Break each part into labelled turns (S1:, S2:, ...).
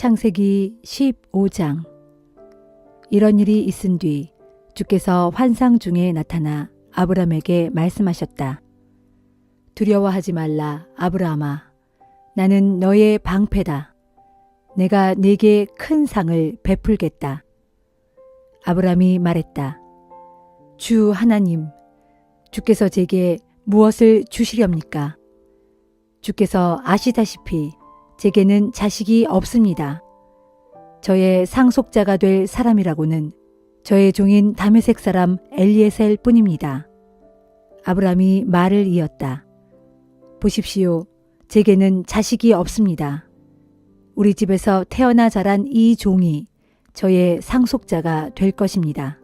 S1: 창세기 15장. 이런 일이 있은 뒤 주께서 환상 중에 나타나 아브람에게 말씀하셨다. 두려워하지 말라, 아브라함아. 나는 너의 방패다. 내가 네게 큰 상을 베풀겠다. 아브람이 말했다. 주 하나님, 주께서 제게 무엇을 주시렵니까? 주께서 아시다시피 제게는 자식이 없습니다. 저의 상속자가 될 사람이라고는 저의 종인 다메섹 사람 엘리에셀 뿐입니다. 아브람이 말을 이었다. 보십시오. 제게는 자식이 없습니다. 우리 집에서 태어나 자란 이 종이 저의 상속자가 될 것입니다.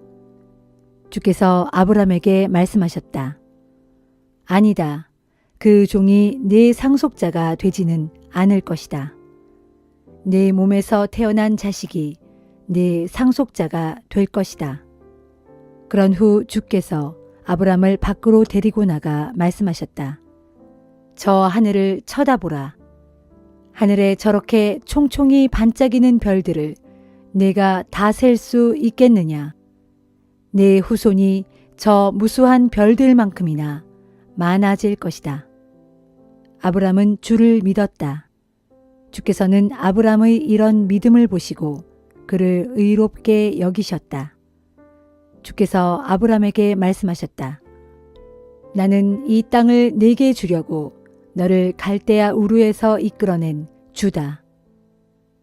S1: 주께서 아브람에게 말씀하셨다. 아니다. 그 종이 네 상속자가 되지는 않을 것이다. 네 몸에서 태어난 자식이 네 상속자가 될 것이다. 그런 후 주께서 아브람을 밖으로 데리고 나가 말씀하셨다. 저 하늘을 쳐다보라. 하늘에 저렇게 총총히 반짝이는 별들을 내가 다 셀 수 있겠느냐? 내 후손이 저 무수한 별들만큼이나 많아질 것이다. 아브람은 주를 믿었다. 주께서는 아브람의 이런 믿음을 보시고 그를 의롭게 여기셨다. 주께서 아브람에게 말씀하셨다. 나는 이 땅을 네게 주려고 너를 갈대아 우르에서 이끌어낸 주다.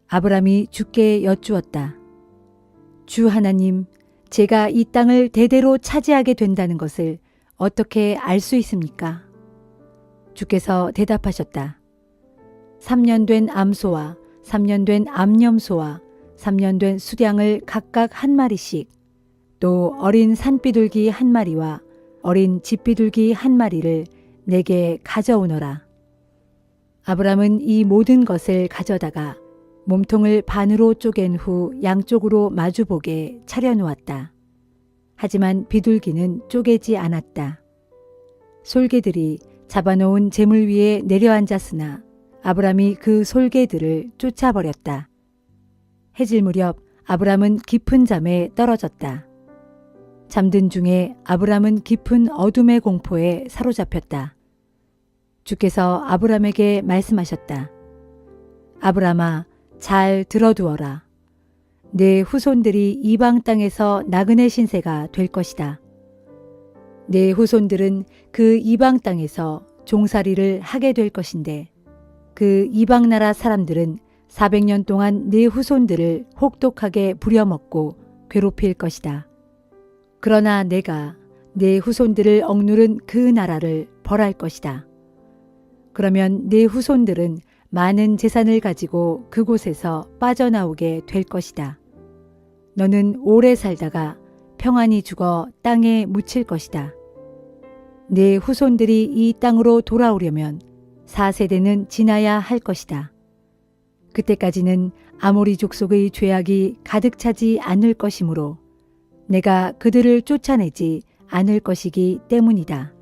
S1: 아브람이 주께 여쭈었다. 주 하나님, 제가 이 땅을 대대로 차지하게 된다는 것을 어떻게 알 수 있습니까? 주께서 대답하셨다. 3년 된 암소와 3년 된 암염소와 3년 된 수량을 각각 한 마리씩, 또 어린 산비둘기 한 마리와 어린 집비둘기 한 마리를 내게 가져오너라. 아브람은 이 모든 것을 가져다가 몸통을 반으로 쪼갠 후 양쪽으로 마주보게 차려놓았다. 하지만 비둘기는 쪼개지 않았다. 솔개들이 잡아놓은 재물 위에 내려앉았으나 아브람이 그 솔개들을 쫓아버렸다. 해질 무렵 아브람은 깊은 잠에 떨어졌다. 잠든 중에 아브람은 깊은 어둠의 공포에 사로잡혔다. 주께서 아브람에게 말씀하셨다. 아브람아, 잘 들어두어라. 내 후손들이 이방 땅에서 나그네 신세가 될 것이다. 내 후손들은 그 이방 땅에서 종살이를 하게 될 것인데 그 이방 나라 사람들은 400년 동안 내 후손들을 혹독하게 부려먹고 괴롭힐 것이다. 그러나 내가 내 후손들을 억누른 그 나라를 벌할 것이다. 그러면 내 후손들은 많은 재산을 가지고 그곳에서 빠져나오게 될 것이다. 너는 오래 살다가 평안히 죽어 땅에 묻힐 것이다. 내 후손들이 이 땅으로 돌아오려면 4세대는 지나야 할 것이다. 그때까지는 아모리 족속의 죄악이 가득 차지 않을 것이므로 내가 그들을 쫓아내지 않을 것이기 때문이다.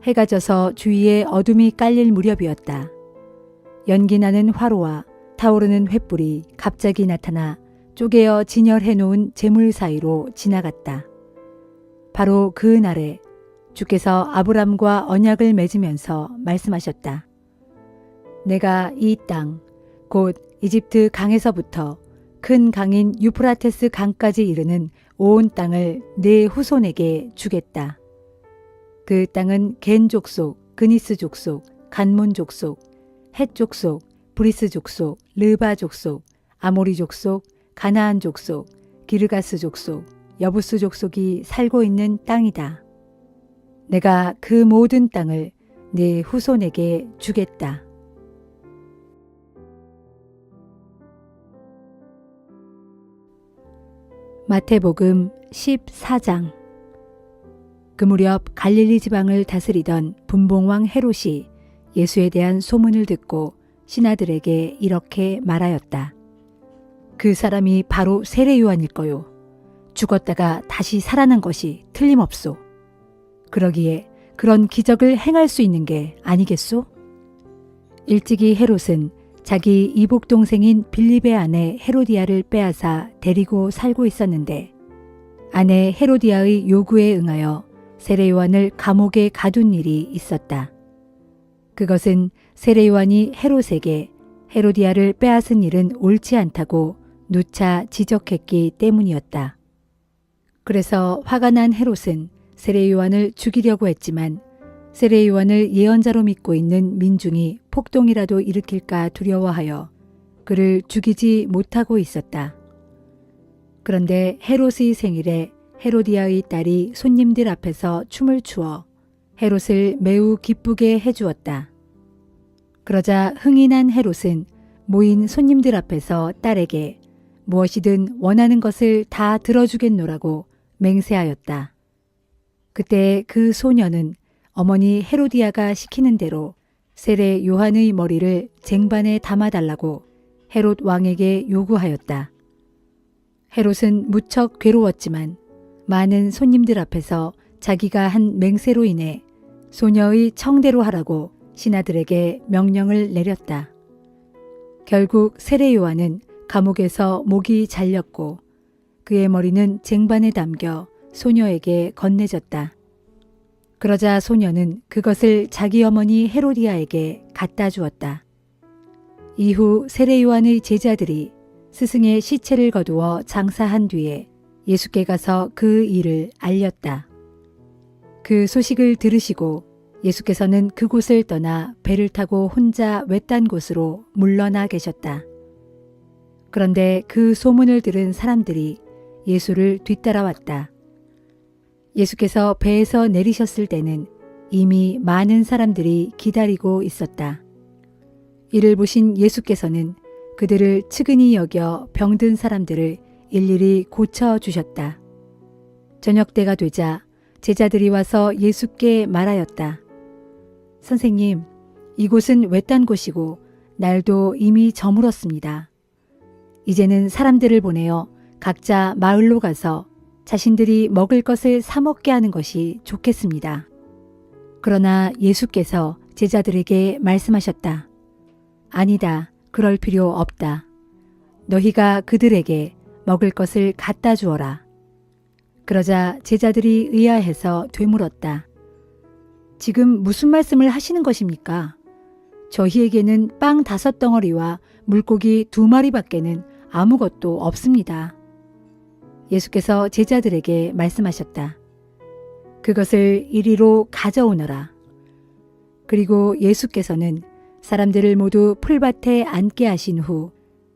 S1: 해가 져서 주위에 어둠이 깔릴 무렵이었다. 연기나는 화로와 타오르는 횃불이 갑자기 나타나 쪼개어 진열해 놓은 재물 사이로 지나갔다. 바로 그 날에 주께서 아브람과 언약을 맺으면서 말씀하셨다. 내가 이 땅, 곧 이집트 강에서부터 큰 강인 유프라테스 강까지 이르는 온 땅을 내 후손에게 주겠다. 그 땅은 겐 족속, 그니스 족속, 간몬 족속, 헷 족속, 브리스 족속, 르바 족속, 아모리 족속, 가나안 족속, 기르가스 족속, 여부스 족속이 살고 있는 땅이다. 내가 그 모든 땅을 내 후손에게 주겠다. 마태복음 14장. 그 무렵 갈릴리 지방을 다스리던 분봉왕 헤롯이 예수에 대한 소문을 듣고 신하들에게 이렇게 말하였다. 그 사람이 바로 세례 요한일 거요. 죽었다가 다시 살아난 것이 틀림없소. 그러기에 그런 기적을 행할 수 있는 게 아니겠소? 일찍이 헤롯은 자기 이복 동생인 빌립의 아내 헤로디아를 빼앗아 데리고 살고 있었는데 아내 헤로디아의 요구에 응하여 세례 요한을 감옥에 가둔 일이 있었다. 그것은 세례 요한이 헤롯에게 헤로디아를 빼앗은 일은 옳지 않다고 누차 지적했기 때문이었다. 그래서 화가 난 헤롯은 세례 요한을 죽이려고 했지만 세례 요한을 예언자로 믿고 있는 민중이 폭동이라도 일으킬까 두려워하여 그를 죽이지 못하고 있었다. 그런데 헤롯의 생일에 헤로디아의 딸이 손님들 앞에서 춤을 추어 헤롯을 매우 기쁘게 해주었다. 그러자 흥이 난 헤롯은 모인 손님들 앞에서 딸에게 무엇이든 원하는 것을 다 들어주겠노라고 맹세하였다. 그때 그 소녀는 어머니 헤로디아가 시키는 대로 세례 요한의 머리를 쟁반에 담아달라고 헤롯 왕에게 요구하였다. 헤롯은 무척 괴로웠지만 많은 손님들 앞에서 자기가 한 맹세로 인해 소녀의 청대로 하라고 신하들에게 명령을 내렸다. 결국 세례 요한은 감옥에서 목이 잘렸고 그의 머리는 쟁반에 담겨 소녀에게 건네졌다. 그러자 소녀는 그것을 자기 어머니 헤로디아에게 갖다 주었다. 이후 세례 요한의 제자들이 스승의 시체를 거두어 장사한 뒤에 예수께 가서 그 일을 알렸다. 그 소식을 들으시고 예수께서는 그곳을 떠나 배를 타고 혼자 외딴 곳으로 물러나 계셨다. 그런데 그 소문을 들은 사람들이 예수를 뒤따라왔다. 예수께서 배에서 내리셨을 때는 이미 많은 사람들이 기다리고 있었다. 이를 보신 예수께서는 그들을 측은히 여겨 병든 사람들을 일일이 고쳐주셨다. 저녁 때가 되자 제자들이 와서 예수께 말하였다. 선생님, 이곳은 외딴 곳이고 날도 이미 저물었습니다. 이제는 사람들을 보내어 각자 마을로 가서 자신들이 먹을 것을 사 먹게 하는 것이 좋겠습니다. 그러나 예수께서 제자들에게 말씀하셨다. 아니다, 그럴 필요 없다. 너희가 그들에게 먹을 것을 갖다 주어라. 그러자 제자들이 의아해서 되물었다. 지금 무슨 말씀을 하시는 것입니까? 저희에게는 빵 5덩어리와 물고기 2마리밖에는 아무것도 없습니다. 예수께서 제자들에게 말씀하셨다. 그것을 이리로 가져오너라. 그리고 예수께서는 사람들을 모두 풀밭에 앉게 하신 후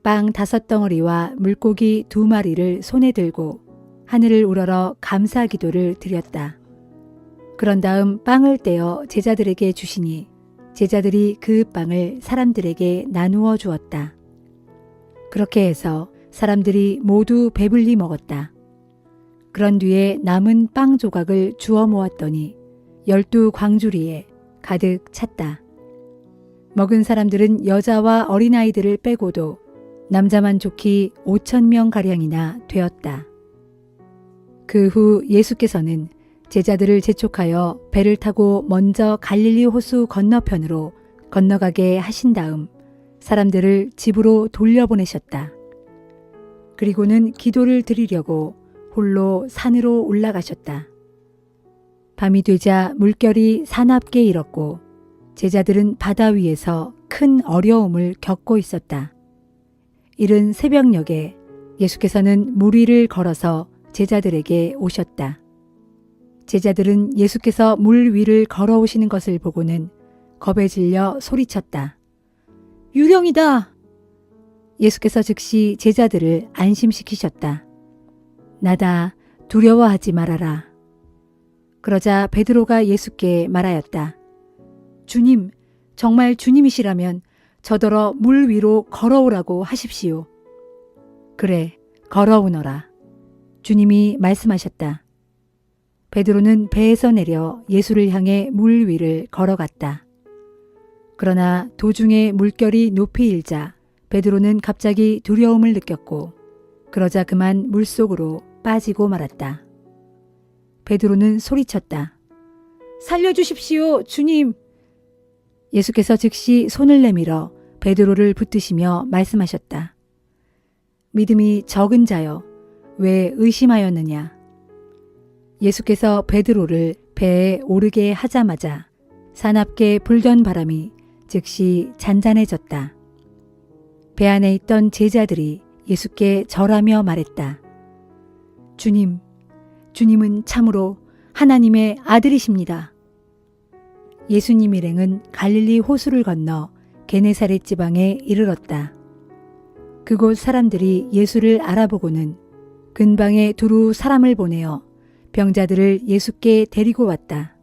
S1: 빵 5덩어리와 물고기 2마리를 손에 들고 하늘을 우러러 감사 기도를 드렸다. 그런 다음 빵을 떼어 제자들에게 주시니 제자들이 그 빵을 사람들에게 나누어 주었다. 그렇게 해서 사람들이 모두 배불리 먹었다. 그런 뒤에 남은 빵 조각을 주워 모았더니 12광주리에 가득 찼다. 먹은 사람들은 여자와 어린아이들을 빼고도 남자만 좋기 5,000명가량이나 되었다. 그 후 예수께서는 제자들을 재촉하여 배를 타고 먼저 갈릴리 호수 건너편으로 건너가게 하신 다음 사람들을 집으로 돌려보내셨다. 그리고는 기도를 드리려고 홀로 산으로 올라가셨다. 밤이 되자 물결이 사납게 일었고 제자들은 바다 위에서 큰 어려움을 겪고 있었다. 이른 새벽녘에 예수께서는 물 위를 걸어서 제자들에게 오셨다. 제자들은 예수께서 물 위를 걸어오시는 것을 보고는 겁에 질려 소리쳤다. 유령이다! 예수께서 즉시 제자들을 안심시키셨다. 나다, 두려워하지 말아라. 그러자 베드로가 예수께 말하였다. 주님, 정말 주님이시라면 저더러 물 위로 걸어오라고 하십시오. 그래, 걸어오너라. 주님이 말씀하셨다. 베드로는 배에서 내려 예수를 향해 물 위를 걸어갔다. 그러나 도중에 물결이 높이 일자 베드로는 갑자기 두려움을 느꼈고 그러자 그만 물속으로 빠지고 말았다. 베드로는 소리쳤다. 살려주십시오, 주님! 예수께서 즉시 손을 내밀어 베드로를 붙드시며 말씀하셨다. 믿음이 적은 자여, 왜 의심하였느냐? 예수께서 베드로를 배에 오르게 하자마자 사납게 불던 바람이 즉시 잔잔해졌다. 배 안에 있던 제자들이 예수께 절하며 말했다. 주님, 주님은 참으로 하나님의 아들이십니다. 예수님 일행은 갈릴리 호수를 건너 게네사렛 지방에 이르렀다. 그곳 사람들이 예수를 알아보고는 근방에 두루 사람을 보내어 병자들을 예수께 데리고 왔다.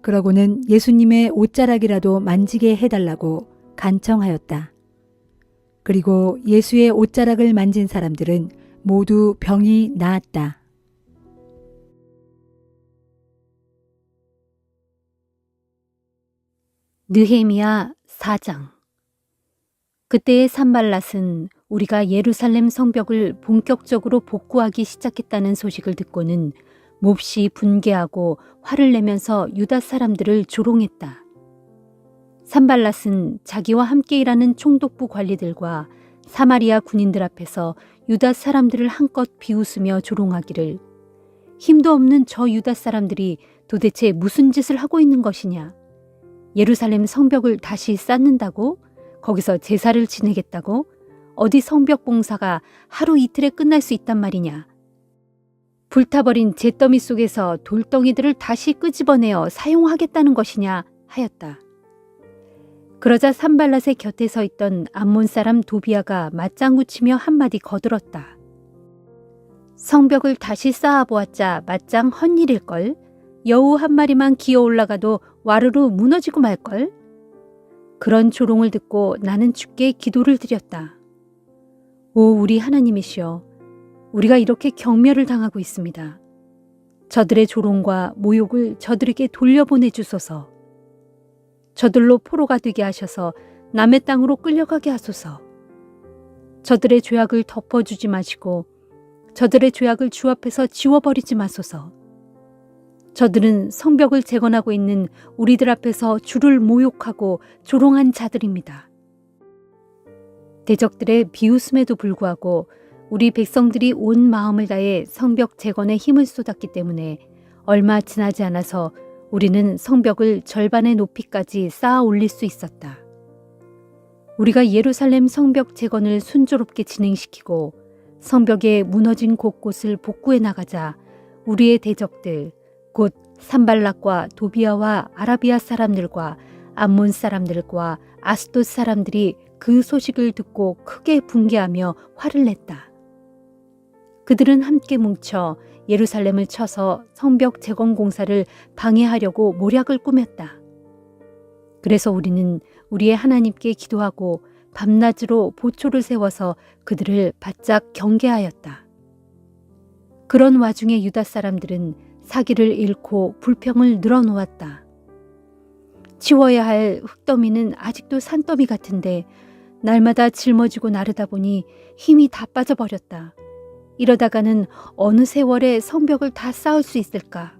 S1: 그러고는 예수님의 옷자락이라도 만지게 해달라고 간청하였다. 그리고 예수의 옷자락을 만진 사람들은 모두 병이 나았다.
S2: 느헤미야 4장. 그때의 산발랏은 우리가 예루살렘 성벽을 본격적으로 복구하기 시작했다는 소식을 듣고는 몹시 분개하고 화를 내면서 유다 사람들을 조롱했다. 산발랏은 자기와 함께 일하는 총독부 관리들과 사마리아 군인들 앞에서 유다 사람들을 한껏 비웃으며 조롱하기를, 힘도 없는 저 유다 사람들이 도대체 무슨 짓을 하고 있는 것이냐? 예루살렘 성벽을 다시 쌓는다고? 거기서 제사를 지내겠다고? 어디 성벽 봉사가 하루 이틀에 끝날 수 있단 말이냐? 불타버린 잿더미 속에서 돌덩이들을 다시 끄집어내어 사용하겠다는 것이냐 하였다. 그러자 산발랏의 곁에 서 있던 암몬 사람 도비아가 맞장구치며 한마디 거들었다. 성벽을 다시 쌓아보았자 맞짱 헛일일걸? 여우 한 마리만 기어 올라가도 와르르 무너지고 말걸? 그런 조롱을 듣고 나는 주께 기도를 드렸다. 오 우리 하나님이시여, 우리가 이렇게 경멸을 당하고 있습니다. 저들의 조롱과 모욕을 저들에게 돌려보내 주소서. 저들로 포로가 되게 하셔서 남의 땅으로 끌려가게 하소서. 저들의 죄악을 덮어주지 마시고 저들의 죄악을 주 앞에서 지워버리지 마소서. 저들은 성벽을 재건하고 있는 우리들 앞에서 주를 모욕하고 조롱한 자들입니다. 대적들의 비웃음에도 불구하고 우리 백성들이 온 마음을 다해 성벽 재건에 힘을 쏟았기 때문에 얼마 지나지 않아서 우리는 성벽을 절반의 높이까지 쌓아 올릴 수 있었다. 우리가 예루살렘 성벽 재건을 순조롭게 진행시키고 성벽의 무너진 곳곳을 복구해 나가자 우리의 대적들, 곧 산발락과 도비아와 아라비아 사람들과 암몬 사람들과 아스돗 사람들이 그 소식을 듣고 크게 분개하며 화를 냈다. 그들은 함께 뭉쳐 예루살렘을 쳐서 성벽 재건 공사를 방해하려고 모략을 꾸몄다. 그래서 우리는 우리의 하나님께 기도하고 밤낮으로 보초를 세워서 그들을 바짝 경계하였다. 그런 와중에 유다 사람들은 사기를 잃고 불평을 늘어놓았다. 치워야 할 흙더미는 아직도 산더미 같은데 날마다 짊어지고 나르다 보니 힘이 다 빠져버렸다. 이러다가는 어느 세월에 성벽을 다 쌓을 수 있을까?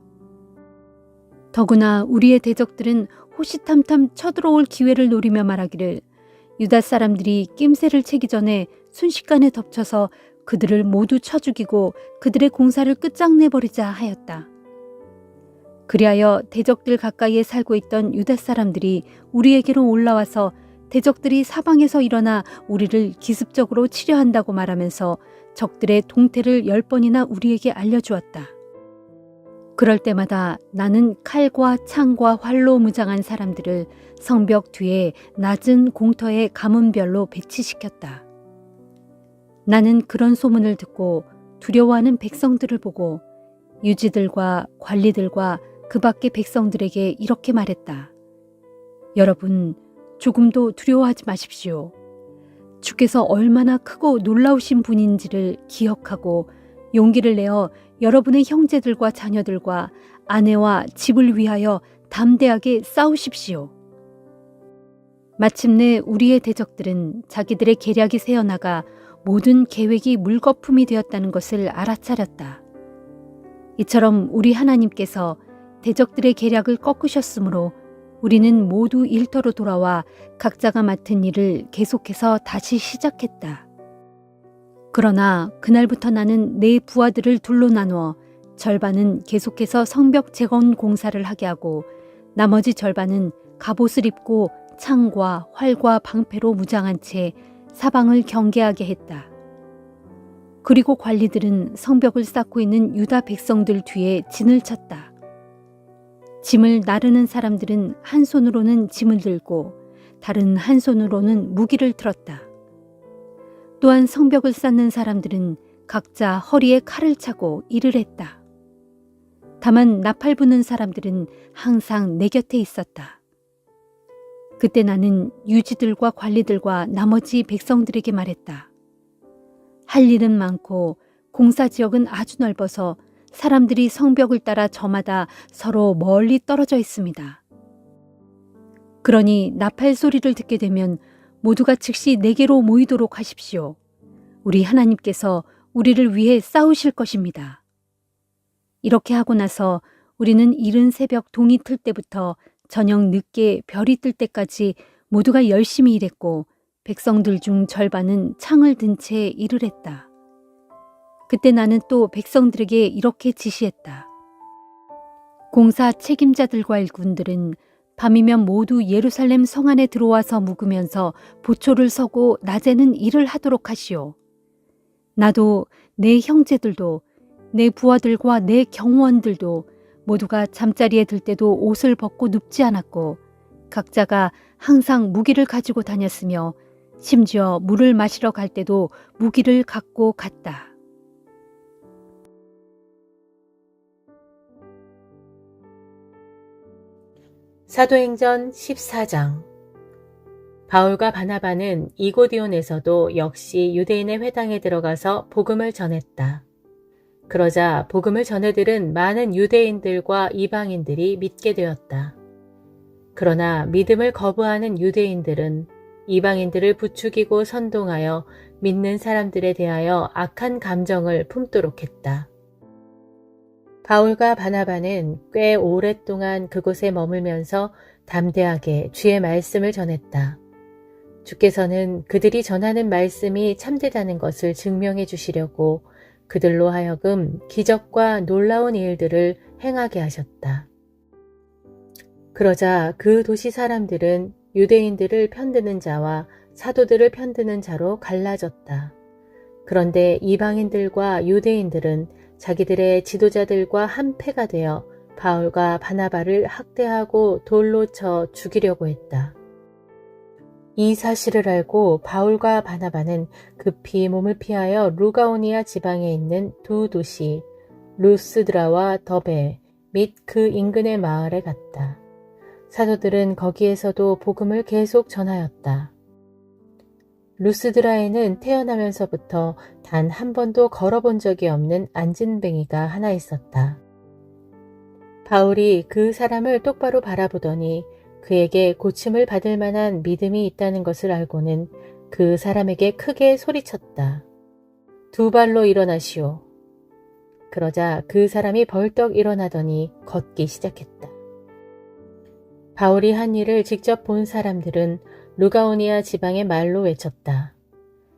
S2: 더구나 우리의 대적들은 호시탐탐 쳐들어올 기회를 노리며 말하기를, 유다 사람들이 낌새를 채기 전에 순식간에 덮쳐서 그들을 모두 쳐 죽이고 그들의 공사를 끝장내버리자 하였다. 그리하여 대적들 가까이에 살고 있던 유다 사람들이 우리에게로 올라와서 대적들이 사방에서 일어나 우리를 기습적으로 치려 한다고 말하면서 적들의 동태를 10번이나 우리에게 알려주었다. 그럴 때마다 나는 칼과 창과 활로 무장한 사람들을 성벽 뒤에 낮은 공터의 가문별로 배치시켰다. 나는 그런 소문을 듣고 두려워하는 백성들을 보고 유지들과 관리들과 그 밖의 백성들에게 이렇게 말했다. 여러분, 조금도 두려워하지 마십시오. 주께서 얼마나 크고 놀라우신 분인지를 기억하고 용기를 내어 여러분의 형제들과 자녀들과 아내와 집을 위하여 담대하게 싸우십시오. 마침내 우리의 대적들은 자기들의 계략이 새어나가 모든 계획이 물거품이 되었다는 것을 알아차렸다. 이처럼 우리 하나님께서 대적들의 계략을 꺾으셨으므로 우리는 모두 일터로 돌아와 각자가 맡은 일을 계속해서 다시 시작했다. 그러나 그날부터 나는 내 부하들을 둘로 나누어 절반은 계속해서 성벽 재건 공사를 하게 하고 나머지 절반은 갑옷을 입고 창과 활과 방패로 무장한 채 사방을 경계하게 했다. 그리고 관리들은 성벽을 쌓고 있는 유다 백성들 뒤에 진을 쳤다. 짐을 나르는 사람들은 한 손으로는 짐을 들고 다른 한 손으로는 무기를 들었다. 또한 성벽을 쌓는 사람들은 각자 허리에 칼을 차고 일을 했다. 다만 나팔 부는 사람들은 항상 내 곁에 있었다. 그때 나는 유지들과 관리들과 나머지 백성들에게 말했다. 할 일은 많고 공사 지역은 아주 넓어서 사람들이 성벽을 따라 저마다 서로 멀리 떨어져 있습니다. 그러니 나팔 소리를 듣게 되면 모두가 즉시 내게로 모이도록 하십시오. 우리 하나님께서 우리를 위해 싸우실 것입니다. 이렇게 하고 나서 우리는 이른 새벽 동이 틀 때부터 저녁 늦게 별이 뜰 때까지 모두가 열심히 일했고 백성들 중 절반은 창을 든 채 일을 했다. 그때 나는 또 백성들에게 이렇게 지시했다. 공사 책임자들과 일꾼들은 밤이면 모두 예루살렘 성 안에 들어와서 묵으면서 보초를 서고 낮에는 일을 하도록 하시오. 나도 내 형제들도 내 부하들과 내 경호원들도 모두가 잠자리에 들 때도 옷을 벗고 눕지 않았고 각자가 항상 무기를 가지고 다녔으며 심지어 물을 마시러 갈 때도 무기를 갖고 갔다.
S3: 사도행전 14장. 바울과 바나바는 이고디온에서도 역시 유대인의 회당에 들어가서 복음을 전했다. 그러자 복음을 전해들은 많은 유대인들과 이방인들이 믿게 되었다. 그러나 믿음을 거부하는 유대인들은 이방인들을 부추기고 선동하여 믿는 사람들에 대하여 악한 감정을 품도록 했다. 바울과 바나바는 꽤 오랫동안 그곳에 머물면서 담대하게 주의 말씀을 전했다. 주께서는 그들이 전하는 말씀이 참되다는 것을 증명해 주시려고 그들로 하여금 기적과 놀라운 일들을 행하게 하셨다. 그러자 그 도시 사람들은 유대인들을 편드는 자와 사도들을 편드는 자로 갈라졌다. 그런데 이방인들과 유대인들은 자기들의 지도자들과 한패가 되어 바울과 바나바를 학대하고 돌로 쳐 죽이려고 했다. 이 사실을 알고 바울과 바나바는 급히 몸을 피하여 루가오니아 지방에 있는 두 도시 루스드라와 더베 및 그 인근의 마을에 갔다. 사도들은 거기에서도 복음을 계속 전하였다. 루스드라에는 태어나면서부터 단 한 번도 걸어본 적이 없는 안진뱅이가 하나 있었다. 바울이 그 사람을 똑바로 바라보더니 그에게 고침을 받을 만한 믿음이 있다는 것을 알고는 그 사람에게 크게 소리쳤다. 두 발로 일어나시오. 그러자 그 사람이 벌떡 일어나더니 걷기 시작했다. 바울이 한 일을 직접 본 사람들은 루가오니아 지방의 말로 외쳤다.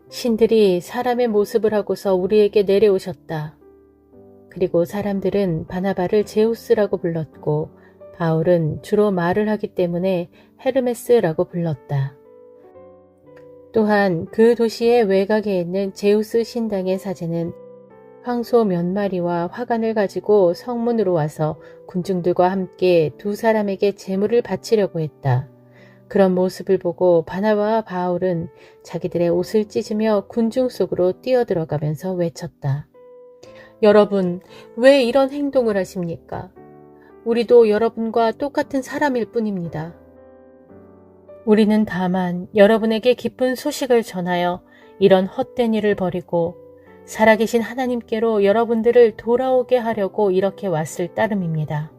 S3: 신들이 사람의 모습을 하고서 우리에게 내려오셨다. 그리고 사람들은 바나바를 제우스라고 불렀고 바울은 주로 말을 하기 때문에 헤르메스라고 불렀다. 또한 그 도시의 외곽에 있는 제우스 신당의 사제는 황소 몇 마리와 화관을 가지고 성문으로 와서 군중들과 함께 두 사람에게 제물을 바치려고 했다. 그런 모습을 보고 바나바와 바울은 자기들의 옷을 찢으며 군중 속으로 뛰어들어가면서 외쳤다. 여러분, 왜 이런 행동을 하십니까? 우리도 여러분과 똑같은 사람일 뿐입니다. 우리는 다만 여러분에게 기쁜 소식을 전하여 이런 헛된 일을 버리고 살아계신 하나님께로 여러분들을 돌아오게 하려고 이렇게 왔을 따름입니다.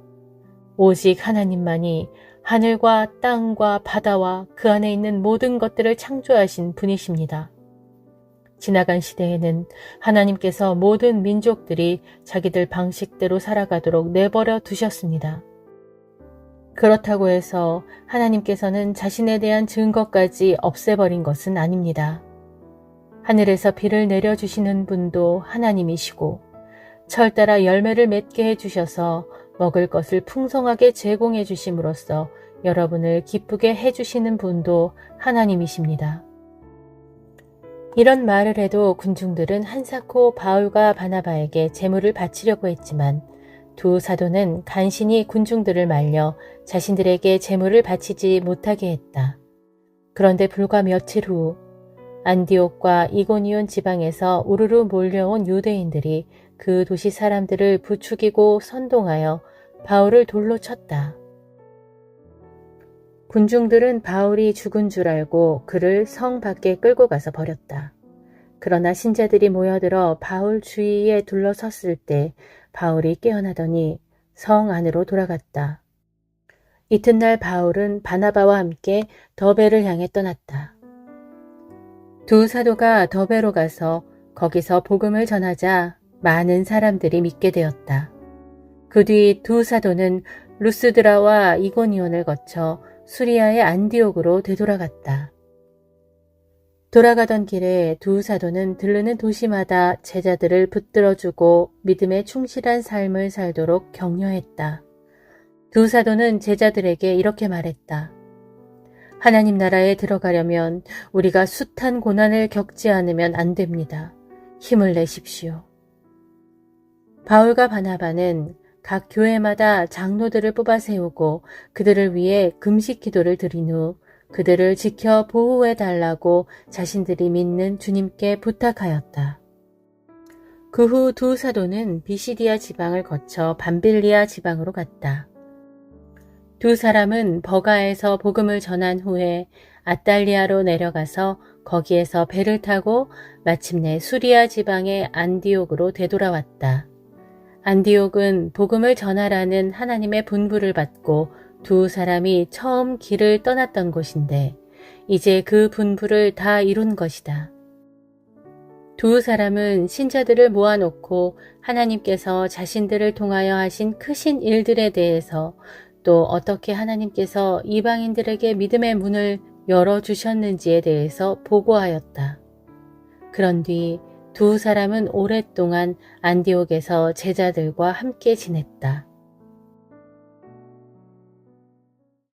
S3: 오직 하나님만이 하늘과 땅과 바다와 그 안에 있는 모든 것들을 창조하신 분이십니다. 지나간 시대에는 하나님께서 모든 민족들이 자기들 방식대로 살아가도록 내버려 두셨습니다. 그 그렇다고 해서 하나님께서는 자신에 대한 증거까지 없애버린 것은 아닙니다. 하늘에서 비를 내려주시는 분도 하나님이시고 철 따라 열매를 맺게 해주셔서 먹을 것을 풍성하게 제공해 주심으로써 여러분을 기쁘게 해주시는 분도 하나님이십니다. 이런 말을 해도 군중들은 한사코 바울과 바나바에게 제물을 바치려고 했지만 두 사도는 간신히 군중들을 말려 자신들에게 제물을 바치지 못하게 했다. 그런데 불과 며칠 후 안디옥과 이고니온 지방에서 우르르 몰려온 유대인들이 그 도시 사람들을 부추기고 선동하여 바울을 돌로 쳤다. 군중들은 바울이 죽은 줄 알고 그를 성 밖에 끌고 가서 버렸다. 그러나 신자들이 모여들어 바울 주위에 둘러섰을 때 바울이 깨어나더니 성 안으로 돌아갔다. 이튿날 바울은 바나바와 함께 더베를 향해 떠났다. 두 사도가 더베로 가서 거기서 복음을 전하자 많은 사람들이 믿게 되었다. 그 뒤 두 사도는 루스드라와 이고니온을 거쳐 수리아의 안디옥으로 되돌아갔다. 돌아가던 길에 두 사도는 들르는 도시마다 제자들을 붙들어주고 믿음에 충실한 삶을 살도록 격려했다. 두 사도는 제자들에게 이렇게 말했다. 하나님 나라에 들어가려면 우리가 숱한 고난을 겪지 않으면 안 됩니다. 힘을 내십시오. 바울과 바나바는 각 교회마다 장로들을 뽑아 세우고 그들을 위해 금식 기도를 드린 후 그들을 지켜 보호해 달라고 자신들이 믿는 주님께 부탁하였다. 그 후 두 사도는 비시디아 지방을 거쳐 밤빌리아 지방으로 갔다. 두 사람은 버가에서 복음을 전한 후에 아탈리아로 내려가서 거기에서 배를 타고 마침내 수리아 지방의 안디옥으로 되돌아왔다. 안디옥은 복음을 전하라는 하나님의 분부를 받고 두 사람이 처음 길을 떠났던 곳인데 이제 그 분부를 다 이룬 것이다. 두 사람은 신자들을 모아놓고 하나님께서 자신들을 통하여 하신 크신 일들에 대해서 또 어떻게 하나님께서 이방인들에게 믿음의 문을 열어주셨는지에 대해서 보고하였다. 그런 뒤 두 사람은 오랫동안 안디옥에서 제자들과 함께 지냈다.